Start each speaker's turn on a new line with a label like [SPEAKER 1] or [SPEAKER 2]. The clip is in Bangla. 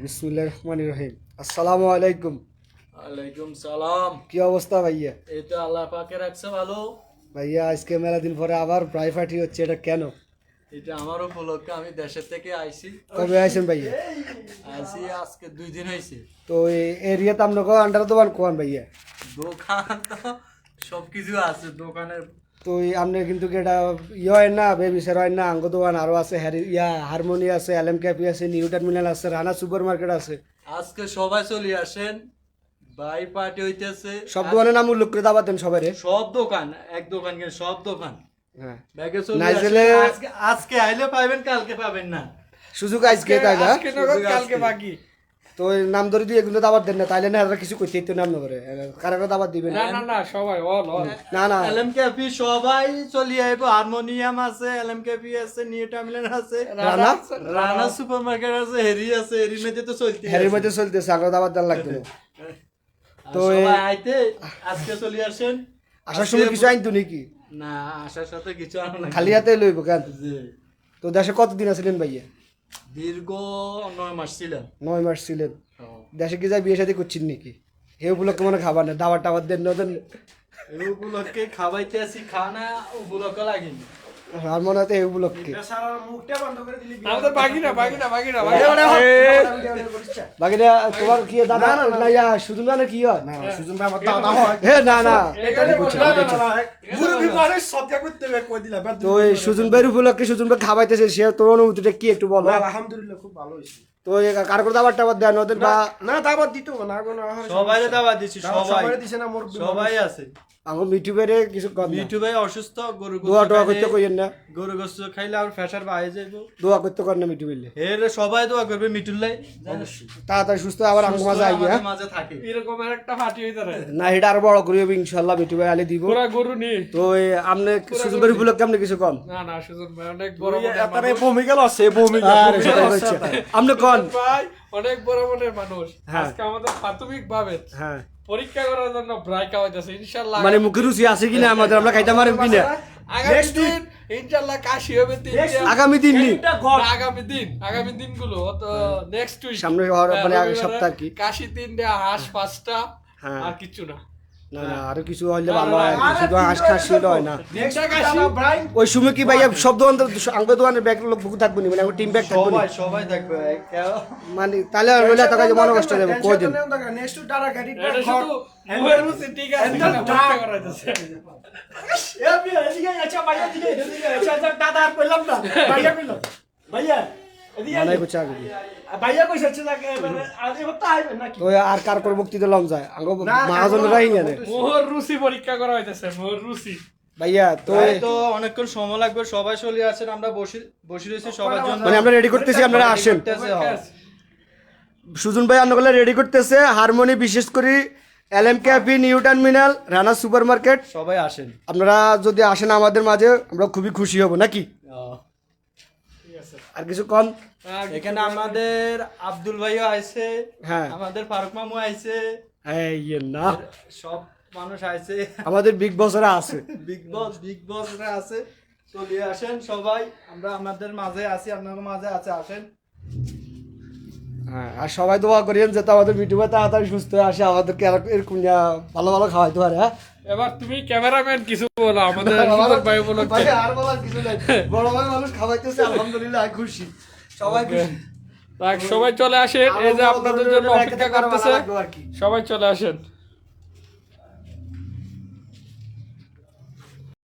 [SPEAKER 1] বিসমিল্লাহির রহমানির রহিম। আসসালামু আলাইকুম।
[SPEAKER 2] ওয়ালাইকুম সালাম।
[SPEAKER 1] কি অবস্থা ভাইয়া?
[SPEAKER 2] এই তো আল্লাহ পাকে রাখছে ভালো।
[SPEAKER 1] ভাইয়া আজকে মেলা দিন পরে আবার প্রায় পার্টি হচ্ছে, এটা কেন?
[SPEAKER 2] এটা আমার উপলক্ষে, আমি দেশের থেকে আইছি।
[SPEAKER 1] কবে আইছেন ভাইয়া?
[SPEAKER 2] আইছি আজকে 2 দিন হয়েছে।
[SPEAKER 1] তো এই এরিয়াতে আপনাকে আন্ডার দোকান কোন ভাইয়া?
[SPEAKER 2] দোকান তো সবকিছু আছে দোকানের।
[SPEAKER 1] তো আপনি কিন্তু এটা ইয়ে হয় না, বেবি স্যার হয় না, আঙ্গ দোকান আরও আছে, হারমোনি আছে, এলএম ক্যাফি আছে, নিউ টার্মিনাল আছে, রানা সুপার মার্কেট আছে।
[SPEAKER 2] আজকে সবাই চলে আসেন, বাই পার্টি হইতেছে।
[SPEAKER 1] সব দোকানের নাম উল্লেখ করে দাবাতেন সবাই রে।
[SPEAKER 2] সব দোকান, এক দোকান কেন, সব দোকান।
[SPEAKER 1] হ্যাঁ,
[SPEAKER 2] ব্যাগে চলে
[SPEAKER 1] নাইজেলে
[SPEAKER 2] আসেন। আজকে আইলে পাবেন, কালকে পাবেন না।
[SPEAKER 1] সুযোগ আজকে তাই না?
[SPEAKER 2] কালকে বাকি।
[SPEAKER 1] তো এই নাম ধরে দিয়ে এগুলো দাবাত দেন না, তাইলে না এরা কিছু করতে তো নাম না করে কারা দাবাত দিবেন
[SPEAKER 3] না সবাই
[SPEAKER 1] না না
[SPEAKER 2] এলএম ক্যাফি সবাই চলে আইবো। হারমোনিয়াম আছে, এলএম ক্যাফি আছে, নিউ টার্মিনাল আছে,
[SPEAKER 1] রানা
[SPEAKER 2] রানা সুপার মার্কেট আছে, হেরি আছে, হেরির মধ্যে তো চলতে
[SPEAKER 1] হ্যারির মধ্যে চলতেছে, আগে দাবাত দেন লাগবে না।
[SPEAKER 2] তো সবাই আইতে আজকে চলে আসেন।
[SPEAKER 1] আসার সময় কিছু আইনতো নাকি?
[SPEAKER 2] না, আসার সাথে কিছু আনো না,
[SPEAKER 1] খালি হাতে লইব কেন?
[SPEAKER 2] জি।
[SPEAKER 1] তো দেশে কতদিন আছিলেন ভাইয়া?
[SPEAKER 2] দীর্ঘ 9 মাস ছিলাম।
[SPEAKER 1] 9 মাস ছিলেন। দেশে কি যাই বিয়ে শাদী করছেন নাকি? হে উপলক্ষে মনে খাবার না, দাবার টাবার দেন না দেন?
[SPEAKER 2] এই উপলক্ষে খাওয়াইতে আসি, খানা উপলক্ষে লাগেনি।
[SPEAKER 1] আর মনে হতে হে উপলক্ষে
[SPEAKER 3] আমাদের বাকি না
[SPEAKER 1] বাকিটা তোমার কি দাদা না ইয়া সুজন মানে কি হয়?
[SPEAKER 4] সুজন ভাই আমার দাদা হয়।
[SPEAKER 1] হে না না, তো এই সুজন ভাইয়ের উপলক্ষে সুজন ভাই খাওয়াইতেছে, সে তোর অনুভূতিটা কি একটু বলো।
[SPEAKER 4] আলহামদুলিল্লাহ খুব ভালো হয়েছে।
[SPEAKER 1] তো কার করে দাবার টাবার দেন ওদের বা
[SPEAKER 4] না দাবাত দিত না কোনো
[SPEAKER 2] সবাই দাওয়াত দিছি, সবাই
[SPEAKER 4] দিছে না মোর
[SPEAKER 2] সবাই আছে।
[SPEAKER 1] আমার মিঠু বেড়ে কিছু কম
[SPEAKER 2] মিঠু ভাই অসুস্থ, গরু
[SPEAKER 1] দোয়া টোয়া করতে কইেন না,
[SPEAKER 2] গরু গোস্ত খাইলে আর প্রেসার বাড়ে যাইবো।
[SPEAKER 1] দোয়া করতে কর না মিঠু বেড়ে,
[SPEAKER 2] এর সবাই দোয়া করবে মিঠুল্লাই
[SPEAKER 1] তাড়াতাড়ি সুস্থ আবার আমার মাঝে আইয়া
[SPEAKER 2] মাঝে থাকে।
[SPEAKER 3] এরকম একটা পার্টি হইতে পারে
[SPEAKER 1] না, এটা আরো বড় করি হবে ইনশাল্লাহ, মিঠু ভাই আলি দিব।
[SPEAKER 3] পুরা গরু নি
[SPEAKER 1] তো আপনি সুজন ভাইয়ের উপলক্ষে আপনি কিছু কন?
[SPEAKER 3] না সুজন ভাই অনেক বড়
[SPEAKER 4] এটারে ভূমিকা আছে ভূমিকা
[SPEAKER 1] আরে সেটাই হচ্ছে। আপনি কন
[SPEAKER 3] ভাই অনেক বড় মনের মানুষ।
[SPEAKER 1] হ্যাঁ।
[SPEAKER 3] আজকে আমাদের প্রাথমিক ভাবে
[SPEAKER 1] হ্যাঁ,
[SPEAKER 3] পরীক্ষা করার জন্য ব্রাই খাওয়াইতেছে ইনশাআল্লাহ।
[SPEAKER 1] মানে মুখে রুচি আছে কিনা আমাদের, আমরা খাইতে পারেন কিনা
[SPEAKER 3] আগামী দিন ইনশাআল্লাহ কাশি হবে
[SPEAKER 1] আগামী দিন নি
[SPEAKER 3] আগামী দিনগুলো তো নেক্সট উইক
[SPEAKER 1] সামনে মানে আগের সপ্তাহ কি
[SPEAKER 3] কাশি 3টা, হাঁস 5টা,
[SPEAKER 1] হ্যাঁ।
[SPEAKER 3] আর কিছু না।
[SPEAKER 1] না না আরো কিছু হইলে ভালো হয়, শুধু হাঁস খাসি হয় না।
[SPEAKER 3] 3টা কাশি
[SPEAKER 1] ওই সময় কি ভাইয়া সব দোকান আঙ্গ দোকানের ব্যাগ লোক বুক থাকবো নি, মানে টিম ব্যাগ থাকবো
[SPEAKER 2] সবাই সবাই দেখবে।
[SPEAKER 1] মানে তাহলে হইলে টাকা যে মনে কষ্ট দেবে কই দিন
[SPEAKER 4] নেক্সট টারা গাড়ি
[SPEAKER 3] এটা শুধু মুহের রুচি ঠিক আছে কিনা পরীক্ষা করাইতেছে।
[SPEAKER 4] আচ্ছা ভাইয়া দিকে আচ্ছা দাদা আর কইলাম না ভাইয়া কইলো ভাইয়া
[SPEAKER 1] মানে কিছু আগে
[SPEAKER 4] ভাইয়া কইছে আজ হতে আইবে নাকি?
[SPEAKER 1] তো আর কার করে মুক্তি দিলাম যায় আঙ্গ মহাজনরাই জানে।
[SPEAKER 3] মুহের রুচি পরীক্ষা করা হইতেছে, মুহের রুচি।
[SPEAKER 1] ভাইয়া তো
[SPEAKER 2] তো অনেকক্ষণ সময় লাগবে, সবাই চলে আসেন, আমরা বসে রয়েছি সবার জন্য।
[SPEAKER 1] মানে আমরা রেডি করতেছি, আপনারা আসেন। সুজন ভাই আপনাগুলো রেডি করতেছে, হারমোনি বিশেষ করে LM cafe, new terminal, Rana super market,
[SPEAKER 2] সবাই আসেন।
[SPEAKER 1] আপনারা যদি আসেন আমাদের মাঝে আমরা খুবই খুশি হব নাকি? আর কিছু কন?
[SPEAKER 2] এখানে আমাদের আব্দুল ভাইও আইছে,
[SPEAKER 1] হ্যাঁ
[SPEAKER 2] আমাদের ফারুক মামু আইছে,
[SPEAKER 1] হ্যাঁ ইয়ে না
[SPEAKER 2] সব মানুষ আইছে,
[SPEAKER 1] আমাদের বিগ বসরা আছে,
[SPEAKER 2] বিগ বসরা আছে। চলে আসেন সবাই, আমরা আমাদের মাঝে আছি, আপনাদের মাঝে আছে, আসেন।
[SPEAKER 1] হ্যাঁ। আর সবাই দোয়া করিয়েন যাতে আমাদের মিঠু ভাই তাড়াতাড়ি সুস্থ হয়ে আসে, আমাদেরকে এরকম ভালো ভালো খাওয়াইতে পারে। হ্যাঁ,
[SPEAKER 3] এবার তুমি ক্যামেরাম্যান কিছু বলো আমাদের ভাই বলো।
[SPEAKER 1] আর বলার কিছু নাই, বড় ভাই মানুষ খাওয়াইতেছে, আলহামদুলিল্লাহ খুশি, সবাই খুশি।
[SPEAKER 3] সবাই চলে আসেন, এই যে আপনাদের জন্য অপেক্ষা করতেছে, সবাই চলে আসেন।